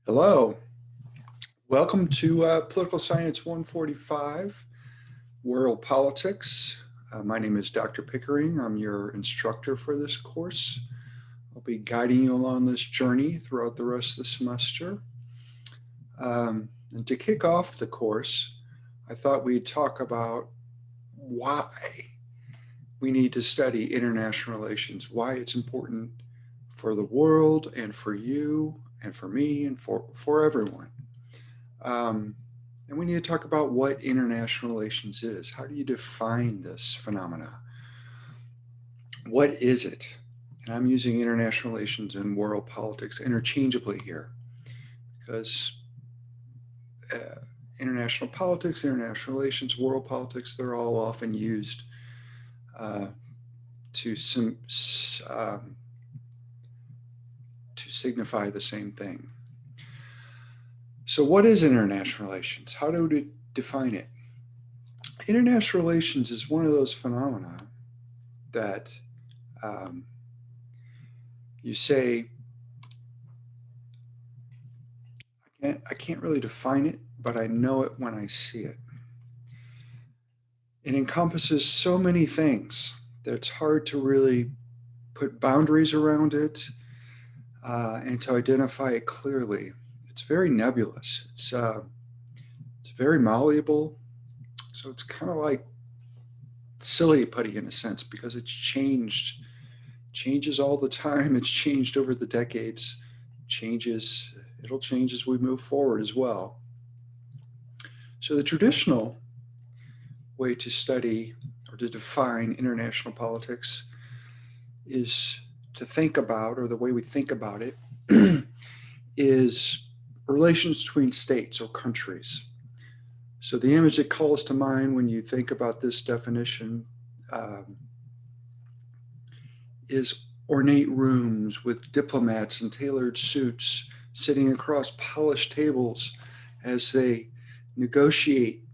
Hello, welcome to Political Science 145, World Politics. My name is Dr. Pickering. I'm your instructor for this course. I'll be guiding you along this journey throughout the rest of the semester. And to kick off the course, I thought we'd talk about why we need to study international relations, why it's important for the world and for you and for me and for everyone. And we need to talk about what international relations is. How do you define this phenomena? What is it? And I'm using international relations and world politics interchangeably here because international politics, international relations, world politics, they're all often used to signify the same thing. So what is international relations? How do we define it? International relations is one of those phenomena that you say, I can't really define it, but I know it when I see it. It encompasses so many things that it's hard to really put boundaries around it and to identify it clearly. It's very nebulous. It's very malleable. So it's kind of like silly putty in a sense because it's changes all the time. It's changed over the decades, it'll change as we move forward as well. So the traditional way to study or to define international politics is to think about, or the way we think about it, is relations between states or countries. So the image that calls to mind when you think about this definition is ornate rooms with diplomats in tailored suits sitting across polished tables as they negotiate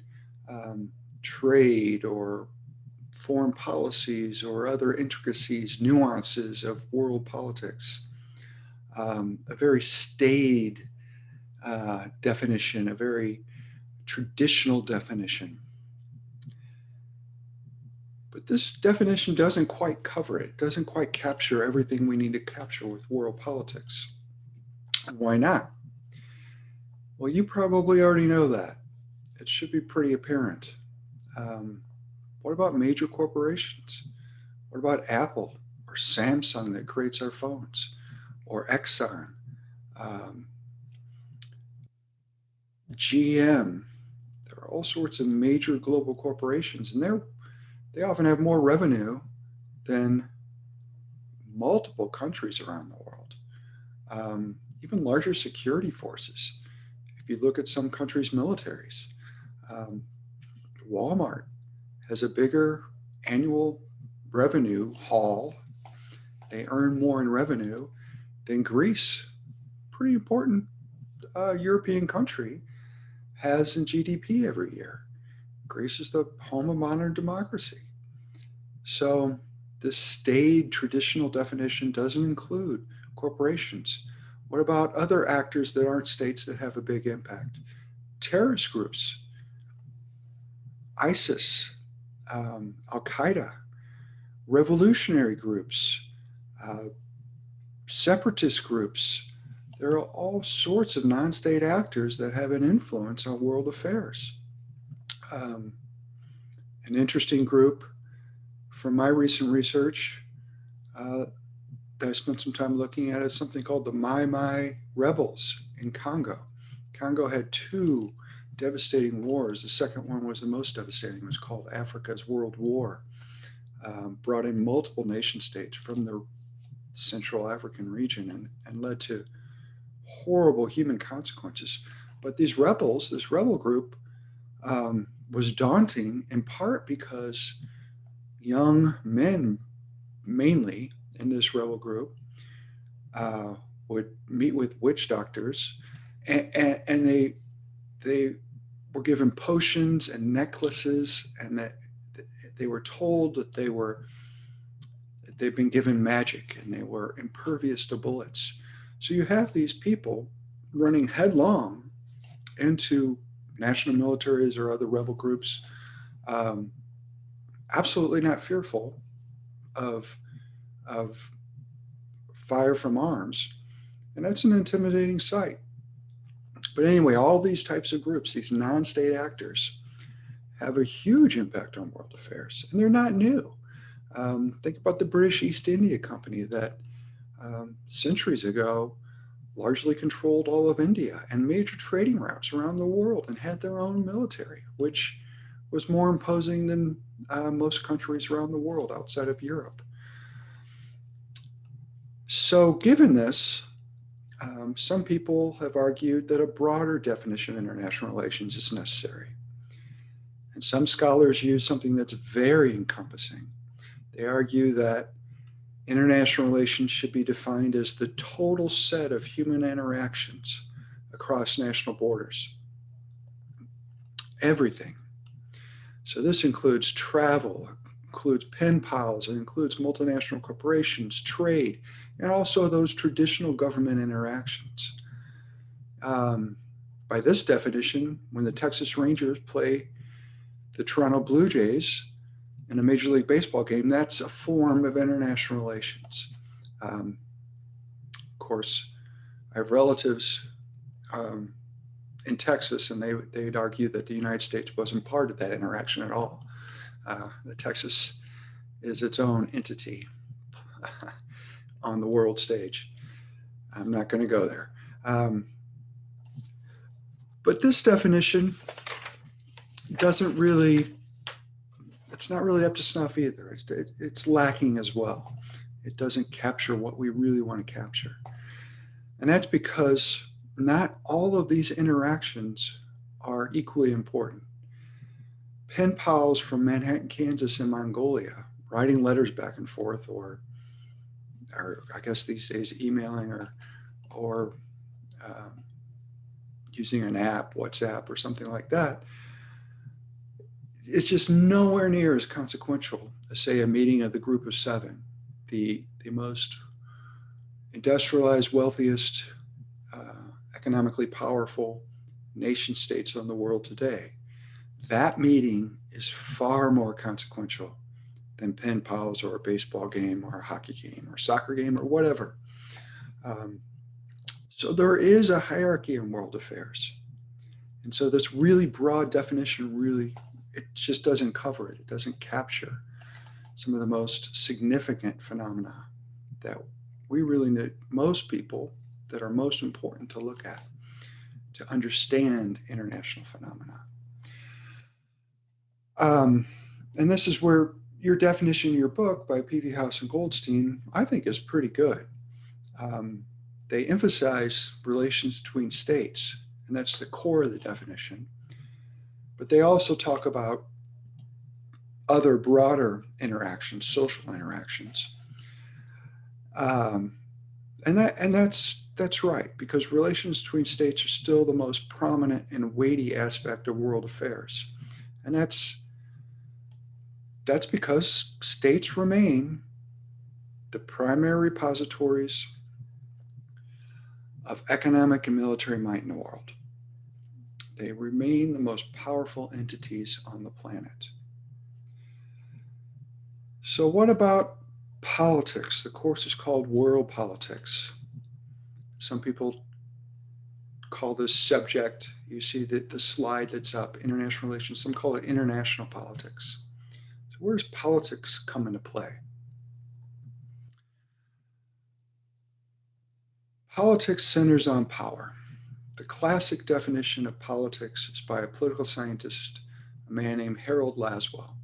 trade or foreign policies or other intricacies, nuances of world politics. A very staid definition, a very traditional definition. But this definition doesn't quite cover it, doesn't quite capture everything we need to capture with world politics. And why not? Well, you probably already know that. It should be pretty apparent. What about major corporations? What about Apple or Samsung that creates our phones, or Exxon, GM? There are all sorts of major global corporations, and they often have more revenue than multiple countries around the world. Even larger security forces. If you look at some countries' militaries, Walmart has a bigger annual revenue haul. They earn more in revenue than Greece, pretty important European country, has in GDP every year. Greece is the home of modern democracy. So this staid traditional definition doesn't include corporations. What about other actors that aren't states that have a big impact? Terrorist groups, ISIS, Al-Qaeda, revolutionary groups, separatist groups. There are all sorts of non-state actors that have an influence on world affairs. An interesting group from my recent research that I spent some time looking at is something called the Mai Mai rebels in Congo. Congo had two devastating wars. The second one was the most devastating. It was called Africa's World War. Brought in multiple nation states from the Central African region and led to horrible human consequences. But these rebels, this rebel group, was daunting in part because young men, mainly in this rebel group, would meet with witch doctors, and they were given potions and necklaces, and that they were told that they've been given magic and they were impervious to bullets. So you have these people running headlong into national militaries or other rebel groups, um, absolutely not fearful of, of fire from arms. And that's an intimidating sight. But anyway, all these types of groups, these non-state actors, have a huge impact on world affairs, and they're not new. Think about the British East India Company that centuries ago largely controlled all of India and major trading routes around the world and had their own military, which was more imposing than most countries around the world outside of Europe. So, given this, some people have argued that a broader definition of international relations is necessary. And some scholars use something that's very encompassing. They argue that international relations should be defined as the total set of human interactions across national borders. Everything. So this includes travel, includes pen pals, it includes multinational corporations, trade, and also those traditional government interactions. By this definition, when the Texas Rangers play the Toronto Blue Jays in a Major League Baseball game, that's a form of international relations. Of course, I have relatives in Texas, and they'd argue that the United States wasn't part of that interaction at all. The Texas is its own entity on the world stage. I'm not going to go there. But this definition doesn't really, it's not really up to snuff either. It's lacking as well. It doesn't capture what we really want to capture. And that's because not all of these interactions are equally important. Pen pals from Manhattan, Kansas and Mongolia, writing letters back and forth, or I guess these days emailing or using an app, WhatsApp or something like that, it's just nowhere near as consequential as, say, a meeting of the Group of Seven, the most industrialized, wealthiest, economically powerful nation states on the world today. That meeting is far more consequential than pen pals or a baseball game or a hockey game or soccer game or whatever. So there is a hierarchy in world affairs. And so this really broad definition really, it just doesn't cover it. It doesn't capture some of the most significant phenomena that we really need, most people, that are most important to look at to understand international phenomena. And this is where your definition in your book by P.V. House and Goldstein, I think, is pretty good. They emphasize relations between states, and that's the core of the definition. But they also talk about other broader interactions, social interactions. And that's right, because relations between states are still the most prominent and weighty aspect of world affairs. And that's because states remain the primary repositories of economic and military might in the world. They remain the most powerful entities on the planet. So what about politics? The course is called World Politics. Some people call this subject, you see the slide that's up, international relations, some call it international politics. So where does politics come into play? Politics centers on power. The classic definition of politics is by a political scientist, a man named Harold Laswell.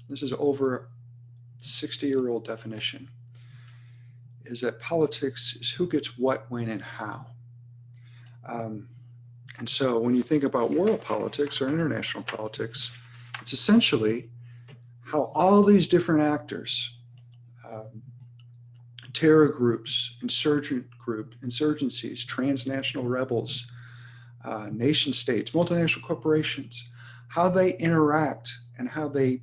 This is over a 60-year-old definition, is that politics is who gets what, when, and how. And so when you think about world politics or international politics, it's essentially how all these different actors, terror groups, insurgencies, transnational rebels, nation states, multinational corporations, how they interact and how they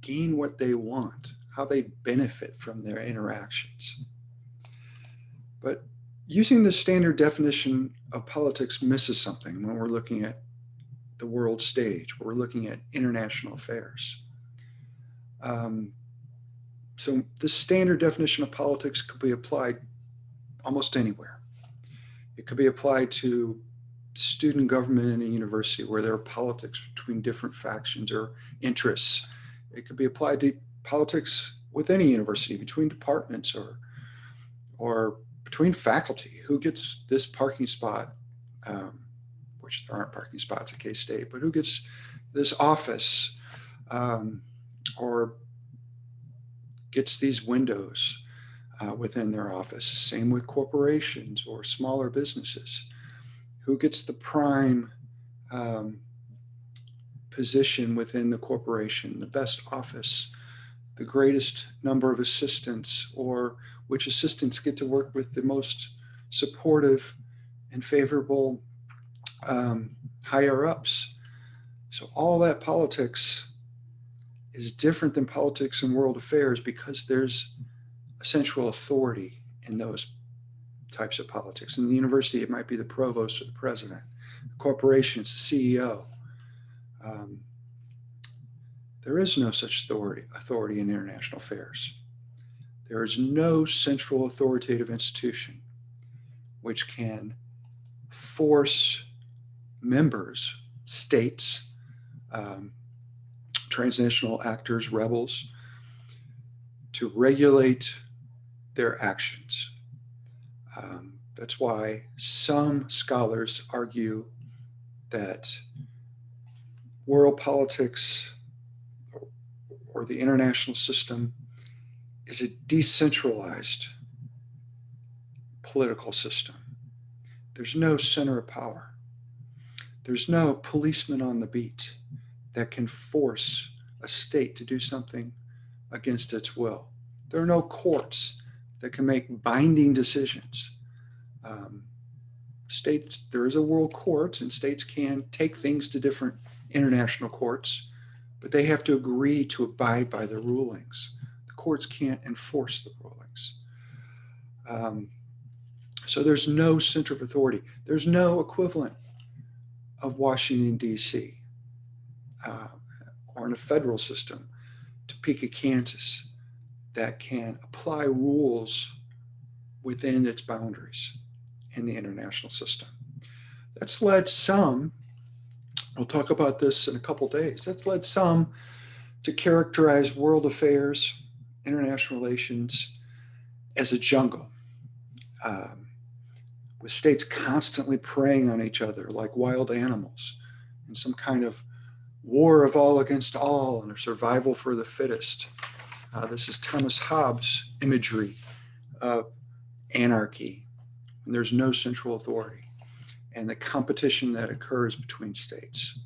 gain what they want, how they benefit from their interactions. But using the standard definition of politics misses something when we're looking at the world stage, where we're looking at international affairs. So this standard definition of politics could be applied almost anywhere. It could be applied to student government in a university where there are politics between different factions or interests. It could be applied to politics with any university, between departments or between faculty. Who gets this parking spot, which there aren't parking spots at K-State, but who gets this office or gets these windows within their office. Same with corporations or smaller businesses. Who gets the prime position within the corporation, the best office, the greatest number of assistants, or which assistants get to work with the most supportive and favorable higher ups. So all that politics is different than politics in world affairs because there's a central authority in those types of politics. In the university, it might be the provost or the president. The corporation, it's the CEO. There is no such authority in international affairs. There is no central authoritative institution which can force members, states, transnational actors, rebels, to regulate their actions. That's why some scholars argue that world politics or the international system is a decentralized political system. There's no center of power. There's no policeman on the beat that can force a state to do something against its will. There are no courts that can make binding decisions. States, there is a world court, and states can take things to different international courts, but they have to agree to abide by the rulings. The courts can't enforce the rulings. So there's no center of authority. There's no equivalent of Washington, D.C., or in a federal system, Topeka, Kansas, that can apply rules within its boundaries in the international system. That's led some, we'll talk about this in a couple days, that's led some to characterize world affairs, international relations as a jungle, with states constantly preying on each other like wild animals in some kind of war of all against all and a survival for the fittest. This is Thomas Hobbes' imagery of anarchy, when there's no central authority, and the competition that occurs between states.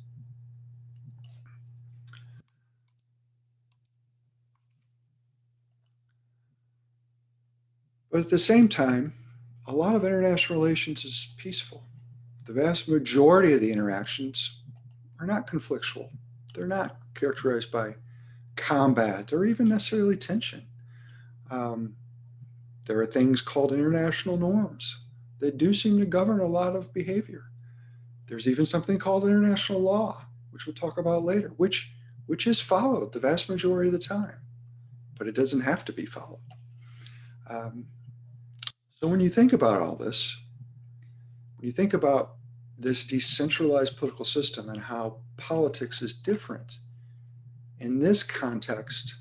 But at the same time, a lot of international relations is peaceful. The vast majority of the interactions are not conflictual. They're not characterized by combat or even necessarily tension. There are things called international norms that do seem to govern a lot of behavior. There's even something called international law, which we'll talk about later, which is followed the vast majority of the time, but it doesn't have to be followed. So when you think about all this, when you think about this decentralized political system and how politics is different in this context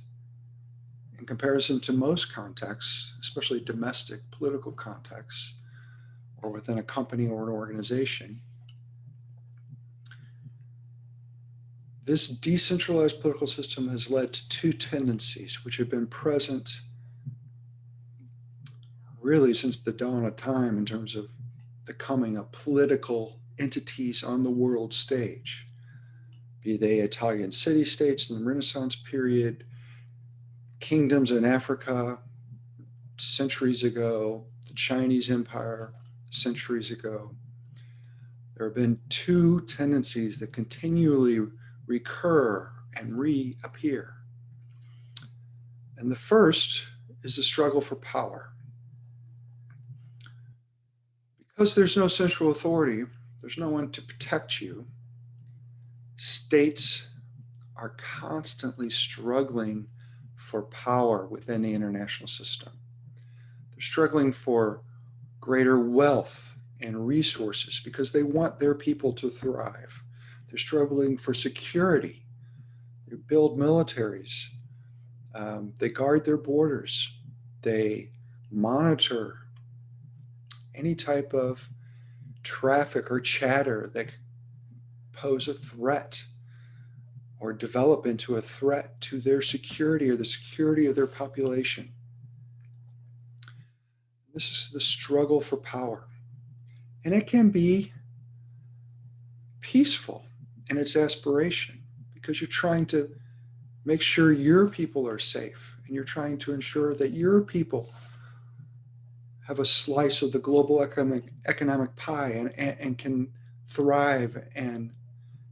in comparison to most contexts, especially domestic political contexts or within a company or an organization, this decentralized political system has led to two tendencies which have been present really since the dawn of time in terms of the coming of political entities on the world stage, be they Italian city-states in the Renaissance period, kingdoms in Africa centuries ago, the Chinese Empire centuries ago. There have been two tendencies that continually recur and reappear. And the first is the struggle for power. Because there's no central authority, there's no one to protect you, states are constantly struggling for power within the international system. They're struggling for greater wealth and resources because they want their people to thrive. They're struggling for security. They build militaries. They guard their borders. They monitor any type of traffic or chatter that pose a threat or develop into a threat to their security or the security of their population. This is the struggle for power. And it can be peaceful in its aspiration because you're trying to make sure your people are safe and you're trying to ensure that your people have a slice of the global economic pie and can thrive and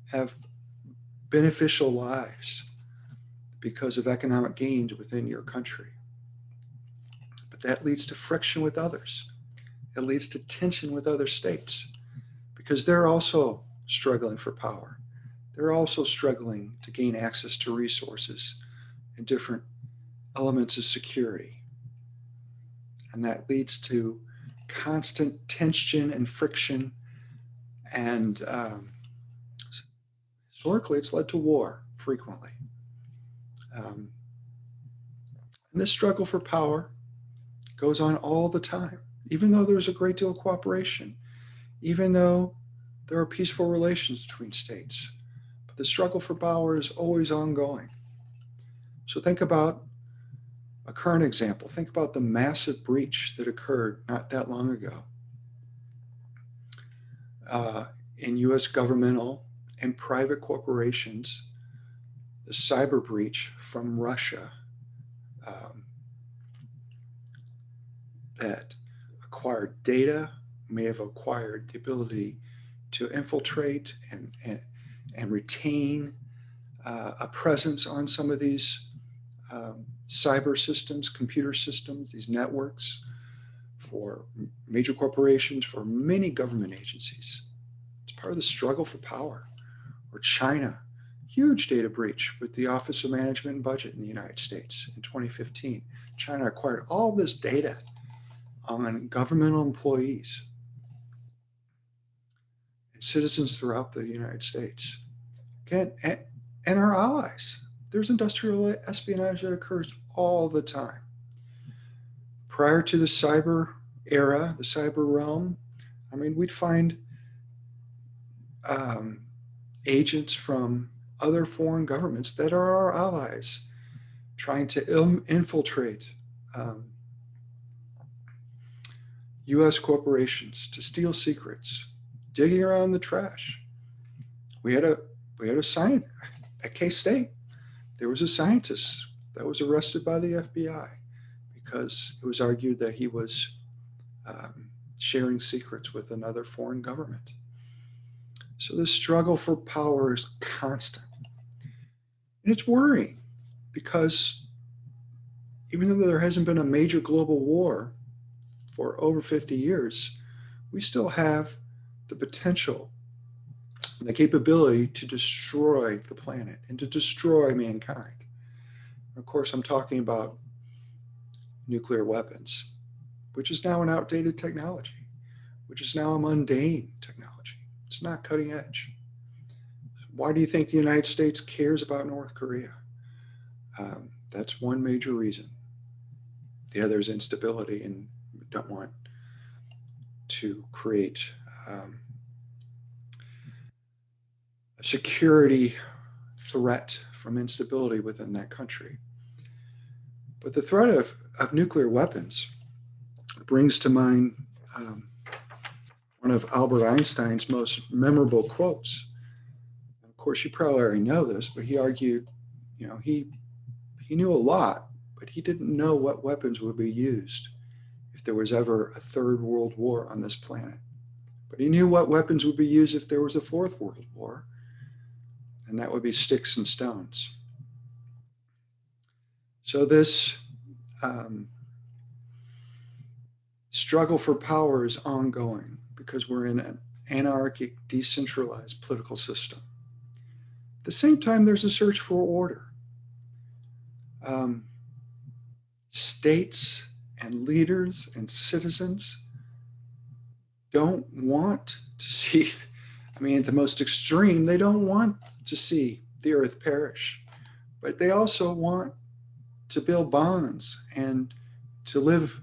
have beneficial lives because of economic gains within your country. But that leads to friction with others. It leads to tension with other states because they're also struggling for power. They're also struggling to gain access to resources and different elements of security. And that leads to constant tension and friction. And historically, it's led to war frequently. And this struggle for power goes on all the time, even though there's a great deal of cooperation, even though there are peaceful relations between states. But the struggle for power is always ongoing. So think about a current example. Think about the massive breach that occurred not that long ago in U.S. governmental and private corporations, the cyber breach from Russia that acquired data, may have acquired the ability to infiltrate and retain a presence on some of these cyber systems, computer systems, these networks for major corporations, for many government agencies. It's part of the struggle for power. Or China, huge data breach with the Office of Management and Budget in the United States in 2015. China acquired all this data on governmental employees and citizens throughout the United States. Again, and our allies. There's industrial espionage that occurs all the time. Prior to the cyber era, the cyber realm, I mean, we'd find agents from other foreign governments that are our allies trying to infiltrate U.S. corporations to steal secrets, digging around the trash. We had a scientist at K-State. There was a scientist that was arrested by the FBI because it was argued that he was sharing secrets with another foreign government. So the struggle for power is constant. And it's worrying because even though there hasn't been a major global war for over 50 years, we still have the potential and the capability to destroy the planet and to destroy mankind. Of course, I'm talking about nuclear weapons, which is now an outdated technology, which is now a mundane technology. It's not cutting edge. Why do you think the United States cares about North Korea? That's one major reason. The other is instability, and we don't want to create a security threat from instability within that country. But the threat of nuclear weapons brings to mind one of Albert Einstein's most memorable quotes. Of course, you probably already know this, but he argued, he knew a lot, but he didn't know what weapons would be used if there was ever a third world war on this planet. But he knew what weapons would be used if there was a fourth world war, and that would be sticks and stones. So this struggle for power is ongoing because we're in an anarchic, decentralized political system. At the same time, there's a search for order. States and leaders and citizens don't want to see, at the most extreme, they don't want to see the earth perish, but they also want to build bonds and to live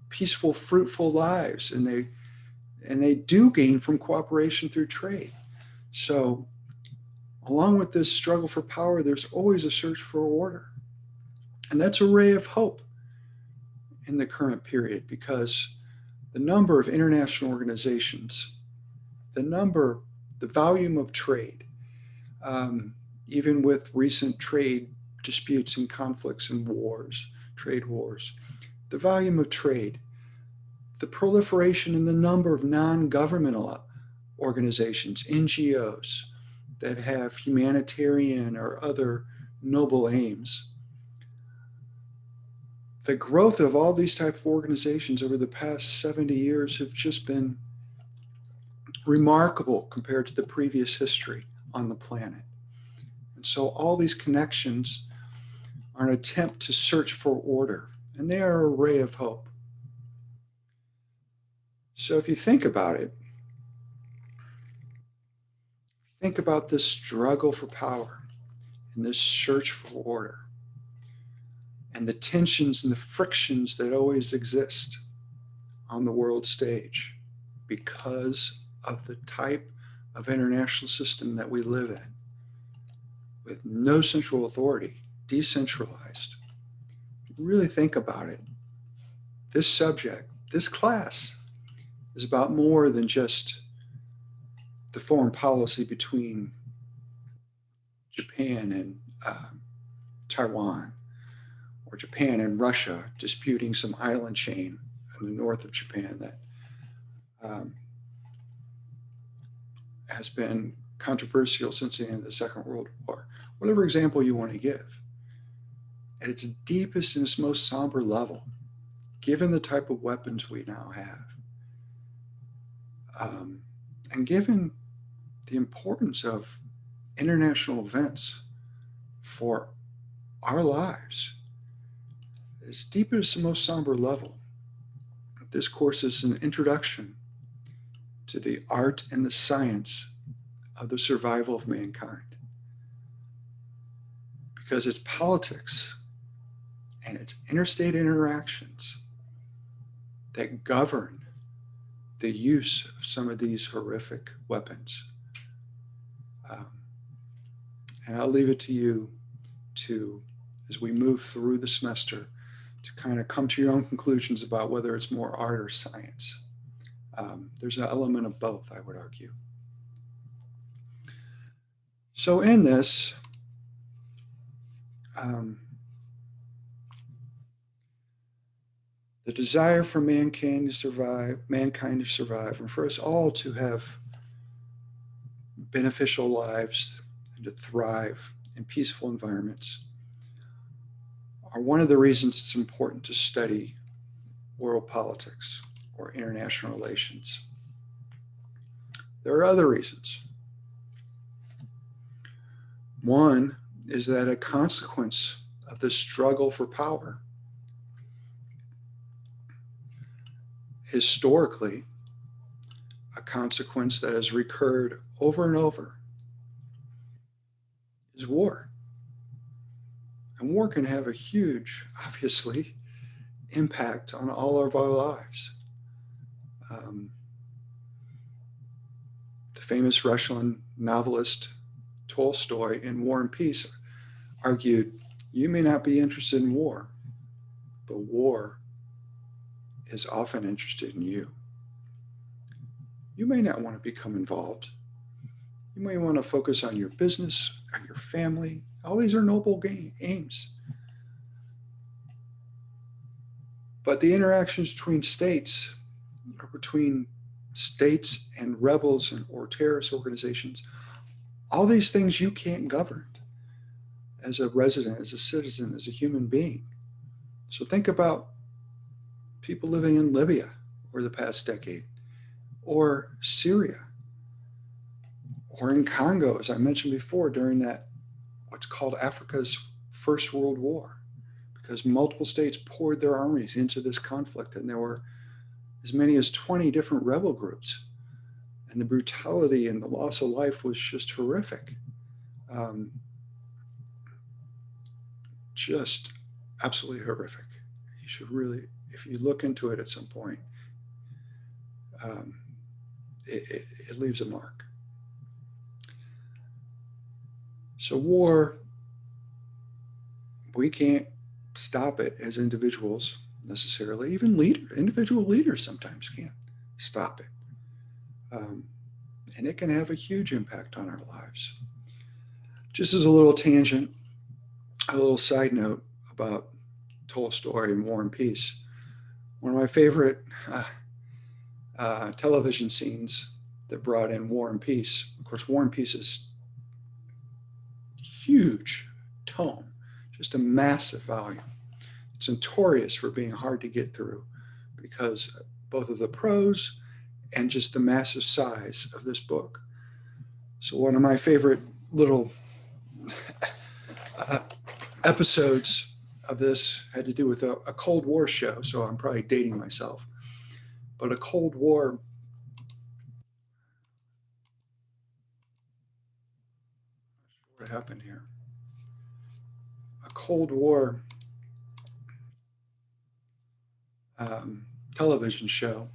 peaceful, fruitful lives, and they do gain from cooperation through trade. So along with this struggle for power, there's always a search for order. And that's a ray of hope in the current period, because the number of international organizations, the volume of trade, even with recent trade disputes and conflicts and wars, trade wars, the volume of trade, the proliferation in the number of non-governmental organizations, NGOs, that have humanitarian or other noble aims. The growth of all these type of organizations over the past 70 years have just been remarkable compared to the previous history on the planet. And so all these connections are an attempt to search for order, and they are a ray of hope. So if you think about it, think about this struggle for power and this search for order, and the tensions and the frictions that always exist on the world stage because of the type of international system that we live in, with no central authority, decentralized. Really think about it. This subject, this class, is about more than just the foreign policy between Japan and Taiwan, or Japan and Russia disputing some island chain in the north of Japan that has been controversial since the end of the Second World War. Whatever example you want to give. At its deepest and its most somber level, given the type of weapons we now have, and given the importance of international events for our lives, as deep as the most somber level, this course is an introduction to the art and the science of the survival of mankind. Because it's politics and it's interstate interactions that govern the use of some of these horrific weapons. And I'll leave it to you to, as we move through the semester, to kind of come to your own conclusions about whether it's more art or science. There's an element of both, I would argue. So in this, the desire for mankind to survive, and for us all to have beneficial lives and to thrive in peaceful environments, are one of the reasons it's important to study world politics or international relations. There are other reasons. One is that a consequence of the struggle for power, historically, a consequence that has recurred over and over, is war. And war can have a huge, obviously, impact on all of our lives. The famous Russian novelist Tolstoy in War and Peace argued, you may not be interested in war, but war is often interested in you. You may not want to become involved. You may want to focus on your business, on your family. All these are noble aims. But the interactions between states, or between states and rebels or terrorist organizations, all these things you can't govern as a resident, as a citizen, as a human being. So think about people living in Libya over the past decade. or Syria, or in Congo, as I mentioned before, during that what's called Africa's First World War, because multiple states poured their armies into this conflict, and there were as many as 20 different rebel groups, and the brutality and the loss of life was just horrific. Um, just absolutely horrific. You should really, if you look into it at some point, um, it leaves a mark. So war, we can't stop it as individuals necessarily. Even individual leaders sometimes can't stop it. And it can have a huge impact on our lives. Just as a little tangent, a little side note about Tolstoy and War and Peace. One of my favorite television scenes that brought in War and Peace. Of course, War and Peace is huge tome, just a massive volume. It's notorious for being hard to get through because both of the prose and just the massive size of this book. So one of my favorite little episodes of this had to do with a Cold War show, so I'm probably dating myself. But a Cold War what happened here? A Cold War television show.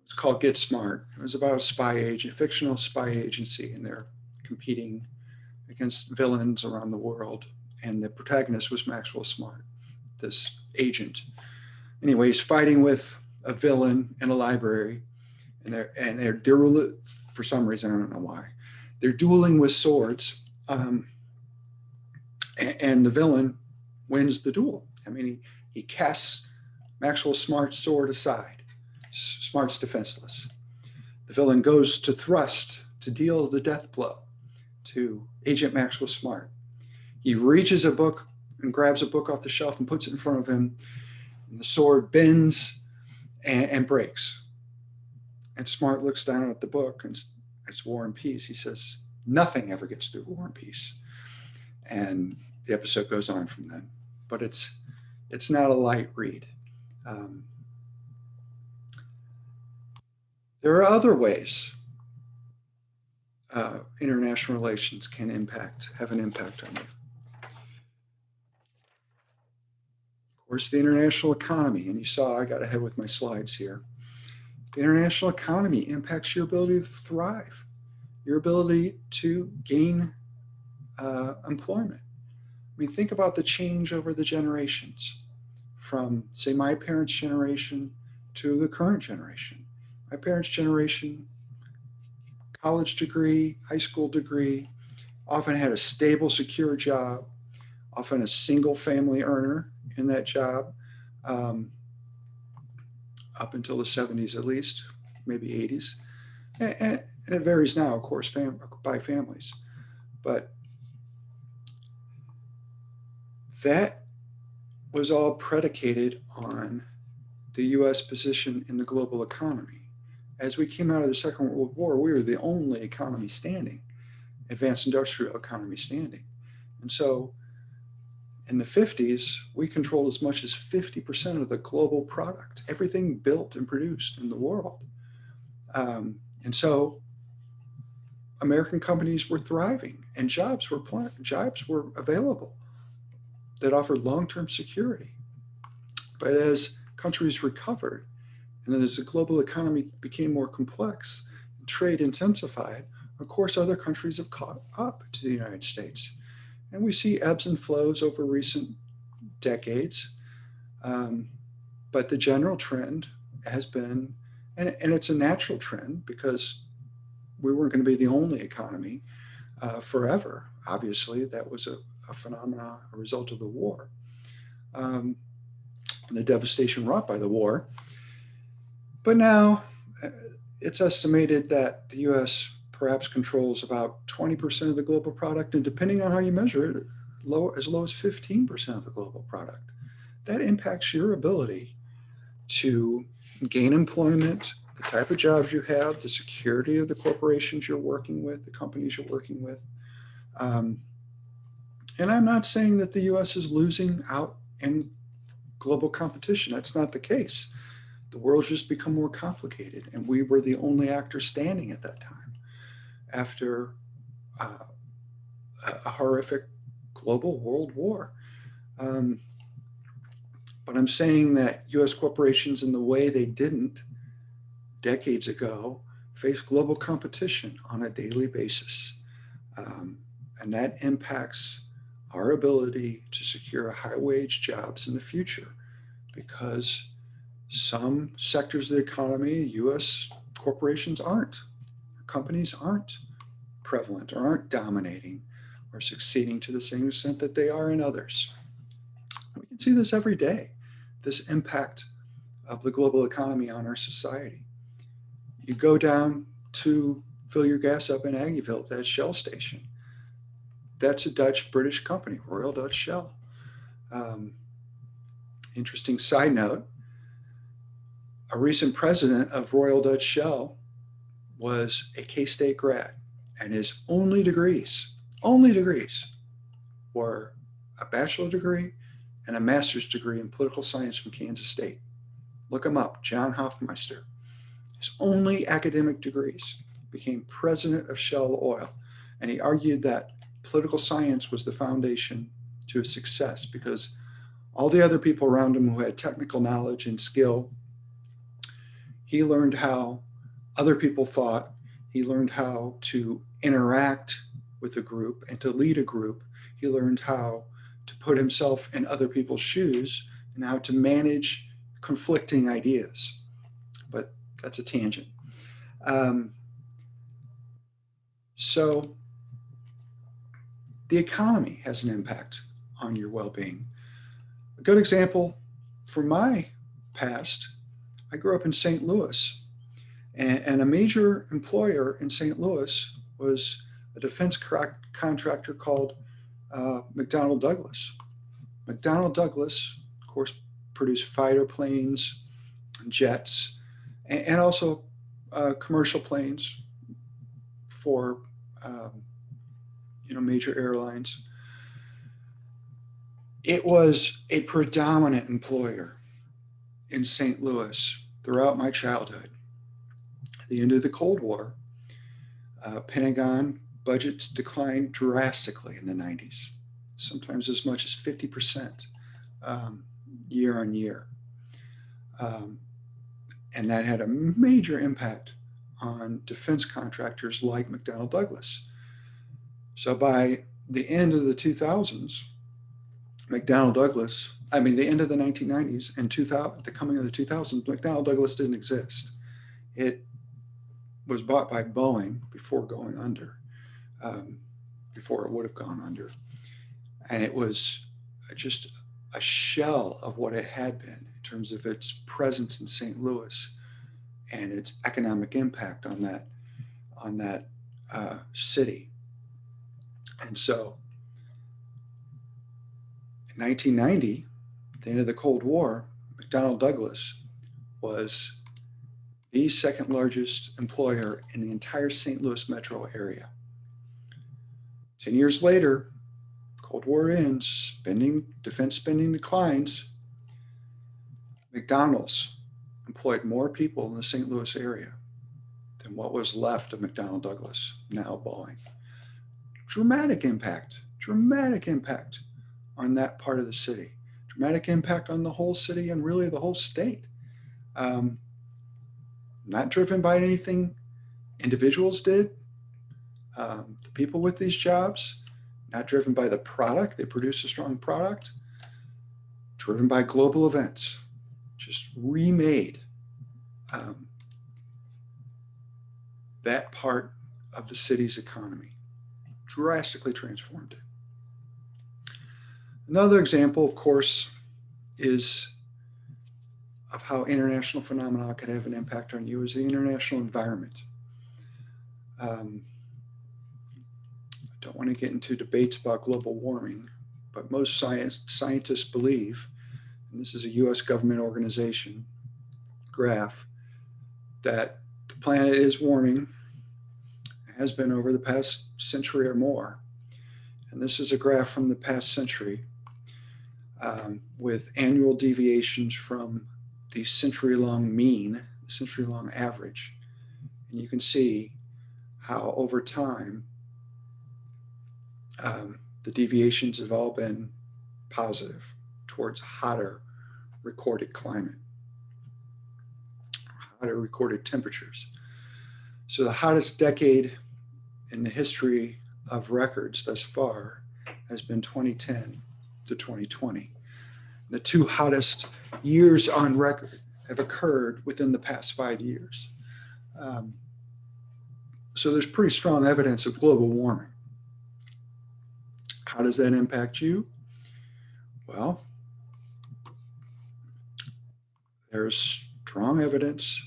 It's called Get Smart. It was about a spy agent, fictional spy agency, and they're competing against villains around the world. And the protagonist was Maxwell Smart, this agent. Anyway, he's fighting with a villain in a library, and they're dueling for some reason. I don't know why. They're dueling with swords, and the villain wins the duel. I mean, he casts Maxwell Smart's sword aside. Smart's defenseless. The villain goes to thrust to deal the death blow to Agent Maxwell Smart. He reaches a book and grabs a book off the shelf and puts it in front of him. And the sword bends and breaks. And Smart looks down at the book, and it's War and Peace. He says, nothing ever gets through War and Peace. And the episode goes on from then. But it's not a light read. There are other ways international relations can have an impact on you. Of course, the international economy, and you saw I got ahead with my slides here. The international economy impacts your ability to thrive, your ability to gain employment. I mean, think about the change over the generations from, say, my parents' generation to the current generation. My parents' generation, college degree, high school degree, often had a stable, secure job, often a single family earner in that job, up until the 70s at least, maybe 80s. And it varies now, of course, by families. But that was all predicated on the US position in the global economy. As we came out of the Second World War, we were the only economy standing, advanced industrial economy standing. And so in the 50s, we controlled as much as 50% of the global product, everything built and produced in the world. And so American companies were thriving, and jobs were available that offered long-term security. But as countries recovered, and as the global economy became more complex, and trade intensified, of course, other countries have caught up to the United States. And we see ebbs and flows over recent decades. But the general trend has been, and it's a natural trend because we weren't going to be the only economy forever. Obviously, that was a phenomenon, a result of the war, and the devastation wrought by the war. But now it's estimated that the US perhaps controls about 20% of the global product, and depending on how you measure it, as low as 15% of the global product. That impacts your ability to gain employment, the type of jobs you have, the security of the corporations you're working with, the companies you're working with. And I'm not saying that the US is losing out in global competition. That's not the case. The world's just become more complicated, and we were the only actor standing at that time after a horrific global world war. But I'm saying that US corporations, in the way they didn't decades ago, face global competition on a daily basis. And that impacts our ability to secure high-wage jobs in the future, because some sectors of the economy, US corporations aren't. Companies aren't prevalent or aren't dominating or succeeding to the same extent that they are in others. We can see this every day, this impact of the global economy on our society. You go down to fill your gas up in Aggieville, that Shell station. That's a Dutch-British company, Royal Dutch Shell. Interesting side note, a recent president of Royal Dutch Shell was a K-State grad, and his only degrees were a bachelor degree and a master's degree in political science from Kansas State. Look him up, John Hoffmeister. His only academic degrees. Became president of Shell Oil, and he argued that political science was the foundation to his success, because all the other people around him who had technical knowledge and skill, he learned how other people thought. He learned how to interact with a group and to lead a group. He learned how to put himself in other people's shoes and how to manage conflicting ideas. But that's a tangent. So the economy has an impact on your well-being. A good example from my past, I grew up in St. Louis, and a major employer in St. Louis was a defense contractor called McDonnell Douglas. McDonnell Douglas, of course, produced fighter planes, jets, and also commercial planes for major airlines. It was a predominant employer in St. Louis throughout my childhood. At the end of the Cold War, Pentagon budgets declined drastically in the 90s, sometimes as much as 50% year on year. And that had a major impact on defense contractors like McDonnell Douglas. So by the end of the 2000s, McDonnell Douglas, the end of the 1990s and the coming of the 2000s, McDonnell Douglas didn't exist. It was bought by Boeing before going under, before it would have gone under. And it was just a shell of what it had been in terms of its presence in St. Louis and its economic impact on that city. And so in 1990, at the end of the Cold War, McDonnell Douglas was the second largest employer in the entire St. Louis metro area. 10 years later, Cold War ends, defense spending declines. McDonald's employed more people in the St. Louis area than what was left of McDonnell Douglas, now Boeing. Dramatic impact on that part of the city. Dramatic impact on the whole city and really the whole state. Not driven by anything individuals did. The people with these jobs, not driven by the product. They produce a strong product. Driven by global events. Just remade that part of the city's economy. Drastically transformed it. Another example, of course, is of how international phenomena can have an impact on you is the international environment. I don't want to get into debates about global warming, but most scientists believe, and this is a US government organization graph, that the planet is warming, has been over the past century or more. And this is a graph from the past century with annual deviations from the century-long mean, the century-long average. And you can see how over time the deviations have all been positive towards hotter recorded climate, hotter recorded temperatures. So the hottest decade in the history of records thus far has been 2010 to 2020. The two hottest years on record have occurred within the past 5 years. So there's pretty strong evidence of global warming. How does that impact you? Well, there's strong evidence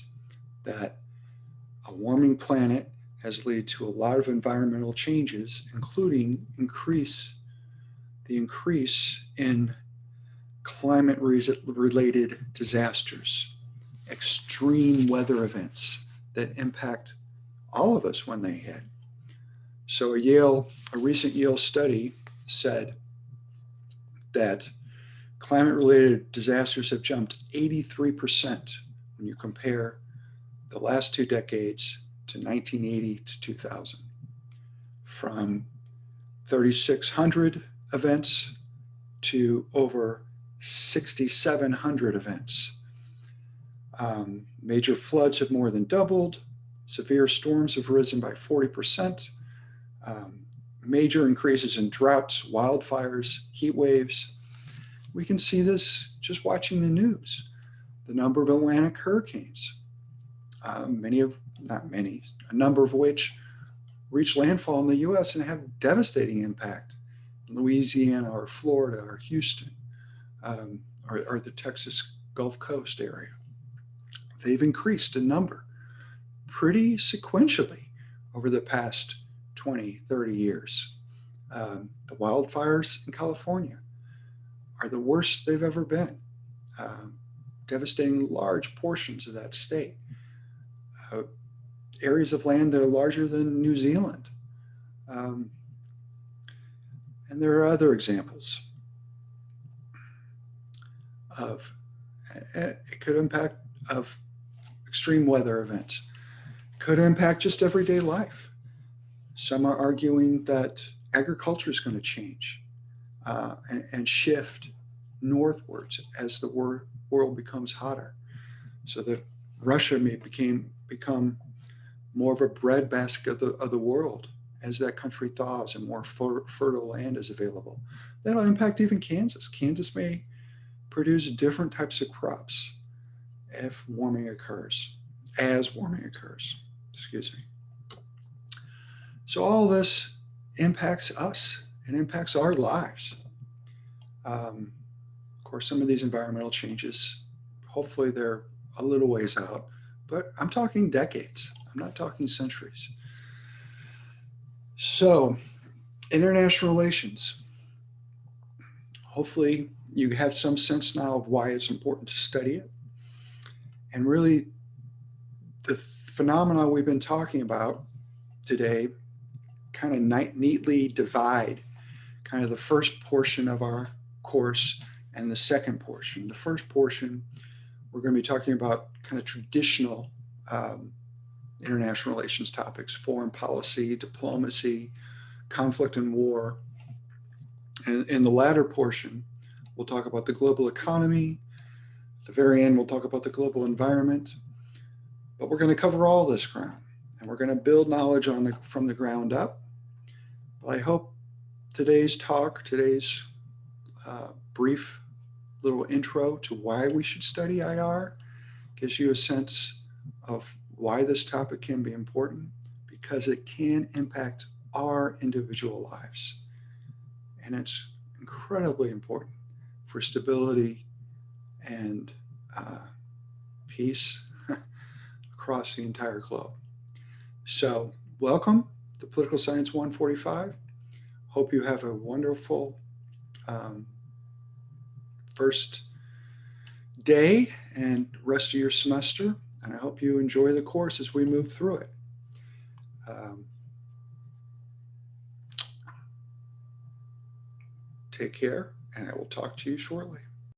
that a warming planet has led to a lot of environmental changes, including the increase in climate-related disasters, extreme weather events that impact all of us when they hit. So a recent Yale study said that climate-related disasters have jumped 83% when you compare the last 2 decades to 1980 to 2000, from 3,600 events to over 6,700 events. Major floods have more than doubled. Severe storms have risen by 40%. Major increases in droughts, wildfires, heat waves. We can see this just watching the news. The number of Atlantic hurricanes, a number of which reach landfall in the US and have devastating impact in Louisiana or Florida or Houston or the Texas Gulf Coast area. They've increased in number pretty sequentially over the past 20, 30 years. The wildfires in California are the worst they've ever been, devastating large portions of that state. Areas of land that are larger than New Zealand. And there are other examples of extreme weather events. Could impact just everyday life. Some are arguing that agriculture is going to change and shift northwards as the world becomes hotter, so that Russia may become more of a breadbasket of the world as that country thaws and more fertile land is available. That'll impact even Kansas. Kansas may produce different types of crops as warming occurs. Excuse me. So all this impacts us and impacts our lives. Of course, some of these environmental changes, hopefully they're a little ways out, but I'm talking decades. I'm not talking centuries. So, international relations. Hopefully you have some sense now of why it's important to study it. And really, the phenomena we've been talking about today kind of neatly divide kind of the first portion of our course and the second portion. The first portion, we're going to be talking about kind of traditional international relations topics, foreign policy, diplomacy, conflict and war. And in the latter portion, we'll talk about the global economy. At the very end, we'll talk about the global environment. But we're going to cover all this ground, and we're going to build knowledge from the ground up. Well, I hope today's brief little intro to why we should study IR gives you a sense of why this topic can be important, because it can impact our individual lives. And it's incredibly important for stability and peace across the entire globe. So welcome to Political Science 145. Hope you have a wonderful first day and rest of your semester. And I hope you enjoy the course as we move through it. Take care, and I will talk to you shortly.